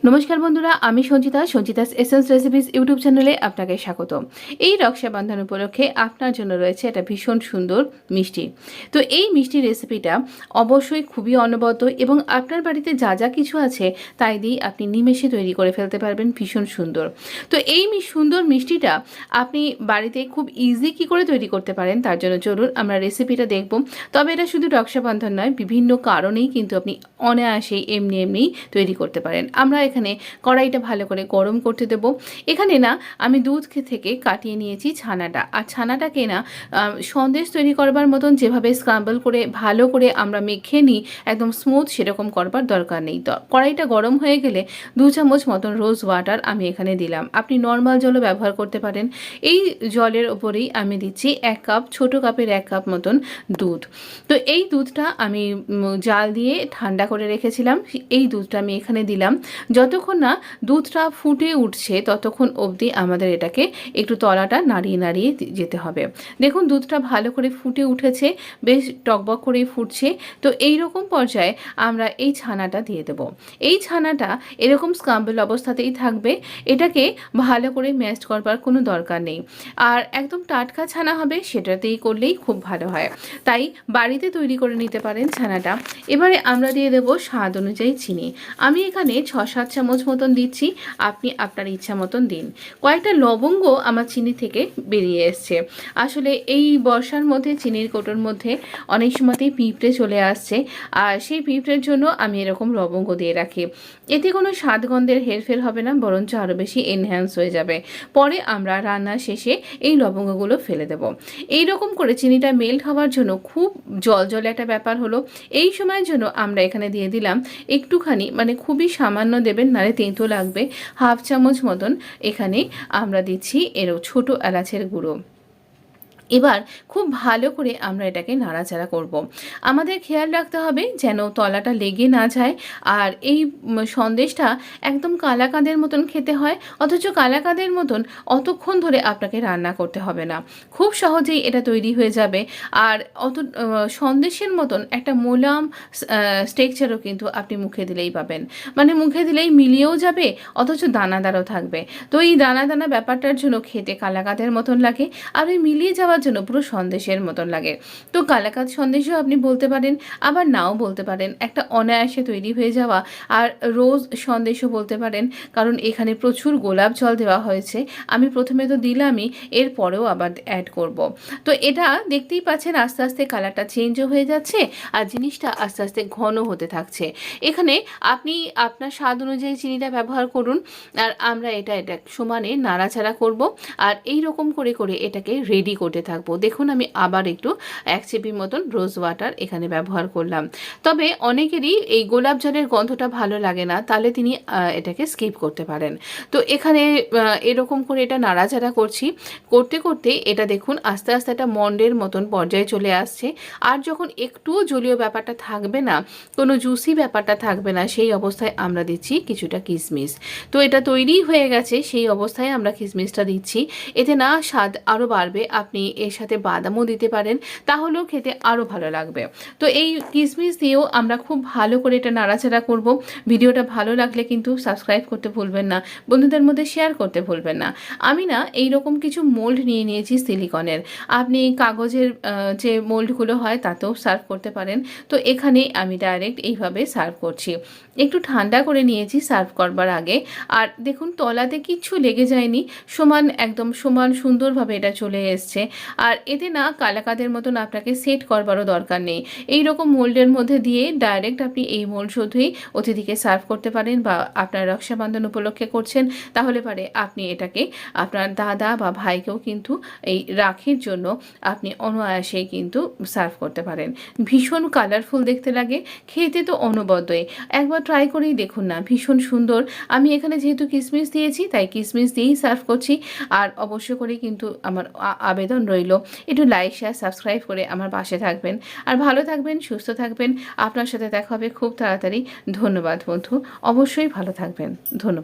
নমস্কার বন্ধুরা, আমি সঞ্চিতাস এসেন্স রেসিপিস ইউটিউব চ্যানেলে আপনাকে স্বাগত। এই রক্ষাবন্ধন উপলক্ষে আপনার জন্য রয়েছে একটা ভীষণ সুন্দর মিষ্টি। তো এই মিষ্টি রেসিপিটা অবশ্যই খুবই অনবদ্য এবং আপনার বাড়িতে যা যা কিছু আছে তাই দিয়েই আপনি নিমেষে তৈরি করে ফেলতে পারবেন, ভীষণ সুন্দর। তো এই সুন্দর মিষ্টিটা আপনি বাড়িতে খুব ইজি কী করে তৈরি করতে পারেন তার জন্য চলুন আমরা রেসিপিটা দেখব। তবে এটা শুধু রক্ষাবন্ধন নয়, বিভিন্ন কারণেই কিন্তু আপনি অনায়াসেই এমনি তৈরি করতে পারেন। আমরা এখানে কড়াইটা ভালো করে গরম করতে দেব। এখানে না আমি দুধ থেকে কাটিয়ে নিয়েছি ছানাটা, আর ছানাটাকে না সন্দেশ তৈরি করবার মতন যেভাবে স্ক্রাম্বল করে ভালো করে আমরা মেখে নিই একদম স্মুথ, সেরকম করবার দরকার নেই। তো কড়াইটা গরম হয়ে গেলে 2 চামচ মতন রোজ ওয়াটার আমি এখানে দিলাম। আপনি নর্মাল জলও ব্যবহার করতে পারেন। এই জলের ওপরেই আমি দিচ্ছি 1 কাপ, ছোটো কাপের 1 কাপ মতন দুধ। তো এই দুধটা আমি জাল দিয়ে ঠান্ডা করে রেখেছিলাম। এই দুধটা আমি এখানে দিলাম। যতক্ষণ না দুধটা ফুটে উঠছে ততক্ষণ অবধি আমাদের এটাকে একটু তলাটা নাড়িয়ে যেতে হবে। দেখুন দুধটা ভালো করে ফুটে উঠেছে, বেশ টকবক করেই ফুটছে। তো এই রকম পর্যায়ে আমরা এই ছানাটা দিয়ে দেব। এই ছানাটা এরকম স্ক্রাম্বল অবস্থাতেই থাকবে, এটাকে ভালো করে ম্যাশ করবার কোনো দরকার নেই। আর একদম টাটকা ছানা হবে, সেটাতেই করলেই খুব ভালো হয়। তাই বাড়িতে তৈরি করে নিতে পারেন ছানাটা। এবারে আমরা দিয়ে দেব স্বাদ অনুযায়ী চিনি। আমি এখানে 6-7 চামচ মতন দিচ্ছি, আপনি আপনার ইচ্ছা মতন দিন। কয়েকটা লবঙ্গ আমার চিনি থেকে বেরিয়ে এসছে। আসলে এই বর্ষার মধ্যে চিনির কৌটোর মধ্যে অনেক সময়তেই পিঁপড়ে চলে আসছে, আর সেই পিঁপড়ের জন্য আমি এরকম লবঙ্গ দিয়ে রাখি। এতে কোনো স্বাদ গন্ধের হেরফের হবে না, বরঞ্চ আরও বেশি এনহ্যান্স হয়ে যাবে। পরে আমরা রান্না শেষে এই লবঙ্গগুলো ফেলে দেব। এই রকম করে চিনিটা মেল্ট হওয়ার জন্য খুব জল একটা ব্যাপার হলো। এই সময়ের জন্য আমরা এখানে দিয়ে দিলাম একটুখানি, মানে খুবই সামান্য দেবেন, নাহলে তেঁতো লাগবে, 1/2 চামচ মতন এখানে আমরা দিচ্ছি এরও ছোটো এলাচের গুঁড়ো। এবার খুব ভালো করে আমরা এটাকে নাড়াচাড়া করব। আমাদের খেয়াল রাখতে হবে যেন তলাটা লেগে না যায়। আর এই সন্দেশটা একদম কালাকাঁদের মতন খেতে হয়, অথচ কালাকাঁদের মতন অতক্ষণ ধরে আপনাকে রান্না করতে হবে না, খুব সহজেই এটা তৈরি হয়ে যাবে। আর সন্দেশের মতন একটা মোলাম স্টেকচারও কিন্তু আপনি মুখে দিলেই পাবেন, মানে মুখে দিলেই মিলিয়েও যাবে, অথচ দানাদারও থাকবে। তো এই দানা ব্যাপারটার জন্য খেতে কালাকাঁদের মতন লাগে, আর ওই মিলিয়ে যাওয়ার জন্য পুরো সন্দেশের মতন লাগে। তো কালাকাঁদ সন্দেশও আপনি বলতে পারেন, আবার নাও বলতে পারেন, একটা অনায়াসে তৈরি হয়ে যাওয়া। আর রোজ সন্দেশও বলতে পারেন, কারণ এখানে প্রচুর গোলাপ জল দেওয়া হয়েছে। আমি প্রথমে তো দিলামই, এরপরেও আবার অ্যাড করব। তো এটা দেখতেই পাচ্ছেন আস্তে আস্তে কালারটা চেঞ্জও হয়ে যাচ্ছে, আর জিনিসটা আস্তে আস্তে ঘন হতে থাকছে। এখানে আপনি আপনার স্বাদ অনুযায়ী চিনিটা ব্যবহার করুন, আর আমরা এটা সমানে নাড়াচাড়া করব। আর এই রকম করে এটাকে রেডি করতে থাকবো। দেখুন আমি আবার একটু 1 চিপি মতন রোজ ওয়াটার এখানে ব্যবহার করলাম। তবে অনেকেরই এই গোলাপ জলের গন্ধটা ভালো লাগে না, তাহলে তিনি এটাকে স্কিপ করতে পারেন। তো এখানে এরকম করে এটা নাড়াচাড়া করছি, করতে এটা দেখুন আস্তে আস্তে একটা মন্ডের মতন পর্যায়ে চলে আসছে। আর যখন একটুও জলীয় ব্যাপারটা থাকবে না, কোনো জুসি ব্যাপারটা থাকবে না, সেই অবস্থায় আমরা দিচ্ছি কিছুটা কিশমিশ। তো এটা তৈরি হয়ে গেছে, সেই অবস্থায় আমরা কিশমিশটা দিচ্ছি। এতে না স্বাদ আরও বাড়বে, আপনি এর সাথে বাদামও দিতে পারেন, তাহলেও খেতে আরও ভালো লাগবে। তো এই কিশমিশ দিয়েও আমরা খুব ভালো করে এটা নাড়াচাড়া করব। ভিডিওটা ভালো লাগলে কিন্তু সাবস্ক্রাইব করতে ভুলবেন না, বন্ধুদের মধ্যে শেয়ার করতে ভুলবেন না। আমি না এই রকম কিছু মোল্ড নিয়ে নিয়েছি সিলিকনের, আপনি কাগজের যে মোল্ডগুলো হয় তাতেও সার্ভ করতে পারেন। তো এখানে আমি ডাইরেক্ট এইভাবে সার্ভ করছি। একটু ঠান্ডা করে নিয়েছি সার্ভ করবার আগে। আর দেখুন তলাতে কিচ্ছু লেগে যায়নি, একদম সমান সুন্দরভাবে এটা চলে এসছে। আর এতে না কালাকাঁদের মতন আপনাকে সেট করবারও দরকার নেই। এই রকম মোল্ডের মধ্যে দিয়ে ডাইরেক্ট আপনি এই মোল্ড শুধুই অতিথিকে সার্ভ করতে পারেন, বা আপনার রক্ষাবন্ধন উপলক্ষে করছেন, তাহলে পারে আপনি এটাকে আপনার দাদা বা ভাইকেও কিন্তু এই রাখির জন্য আপনি অনায়াসেই কিন্তু সার্ভ করতে পারেন। ভীষণ কালারফুল দেখতে লাগে, খেতে তো অনবদ্যই। একবার ট্রাই করেই দেখুন না, ভীষণ সুন্দর। আমি এখানে যেহেতু কিশমিশ দিয়েছি তাই কিশমিশ দিয়েই সার্ভ করছি। আর অবশ্য করে কিন্তু আমার আবেদন রইল, একটু লাইক শেয়ার সাবস্ক্রাইব করে আমার পাশে থাকবেন। আর ভালো থাকবেন, সুস্থ থাকবেন। আপনার সাথে দেখা হবে খুব তাড়াতাড়ি। ধন্যবাদ বন্ধু, অবশ্যই ভালো থাকবেন। ধন্যবাদ।